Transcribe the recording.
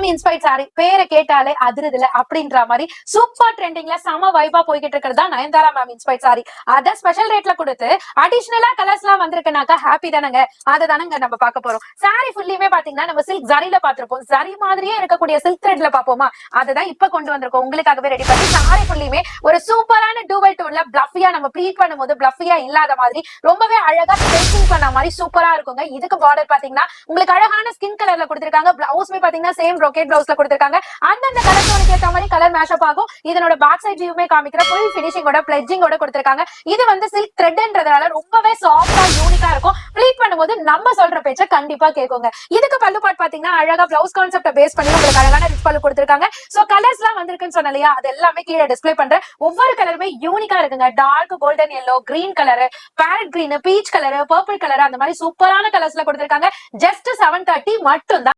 Ma'am inspired sorry பேரை கேட்டாலே அதிருதுல அப்படின்ற மாதிரி சூப்பர் ட்ரெண்டிங்ல செம வைபா போய்கிட்டு இருக்கிறதா நயன்தாரா மேம் இன்ஸ்பைர்ட் சாரி. அத ஸ்பெஷல் ரேட்ல கொடுத்து அடிஷனலா கலர்ஸ் எல்லாம் வந்திருக்குனாக்கா ஹாப்பி தானங்க. அதை தானங்க நம்ம பார்க்க போறோம். சாரி ஃபுல்லியுமே பாத்தீங்கன்னா நம்ம சில்க் ஜரில பாத்திருப்போம். ஜரி மாதிரியே இருக்கக்கூடிய சில்க் த்ரெட்ல பாப்போமா, அதுதான் இப்ப கொண்டு வந்திருக்கோம். உங்களுக்காகவே ரெடி பண்ணி சாரி ஃபுல்லியுமே ஒரு சூப்பரான டூவல் டோன்ல பிளஃபியா நம்ம ப்ளீட் பண்ணும்போது பிளஃபியா இல்லாத மாதிரி ரொம்பவே அழகா ஸ்ட்ரெச்சிங் பண்ண மாதிரி சூப்பரா இருக்குங்க. இதுக்கு பார்டர் பாத்தீங்கன்னா உங்களுக்கு அழகான ஸ்கின் கலர்ல கொடுத்திருக்காங்க. பிளவுஸ்மே பாத்தீங்கன்னா சேம் ப்ரோகேட் பிளவுஸ்ல கொடுத்திருக்காங்க. அந்தந்த கலர் டோனுக்கு ஏத்த மாதிரி கலர் மேஷப் ஆகும். இதனோட பேக் சைட் வியூமே காமிக்கிற ஃபுல் ஃபினிஷிங்கோட பிளெட்ஜிங்கோட கொடுத்திருக்காங்க. இது வந்து சில்க் த்ரெட்ன்றதால ரொம்பவே சாஃப்டா யூனிக்கா இருக்கும். ப்ளீட் பண்ணும்போது நம்ம சொல்ற பேச்ச கண்டிப்பா கேட்குங்க. இதுக்கு பல்லு பார்ட் பாத்தீங்கன்னா அழகா பிளவுஸ் கான்செப்ட பேஸ் பண்ணி உங்களுக்கு அழகான ரிச் பல்லு கொடுத்திருக்காங்க. சோ கலர்ஸ் எல்லாம் வந்திருக்குன்னு சொன்ன இல்லையா, அது எல்லாமே கீழே டிஸ்ப்ளே பண்றேன். ஒவ்வொரு கலருமே யூனிக்கா இருக்குங்க. Dark golden yellow, green colour, parrot green, peach colour, purple colour, அந்த மாதிரி சூப்பரான கலர்ஸ்ல கொடுத்திருக்காங்க. ஜஸ்ட் 730 மட்டும் தான்.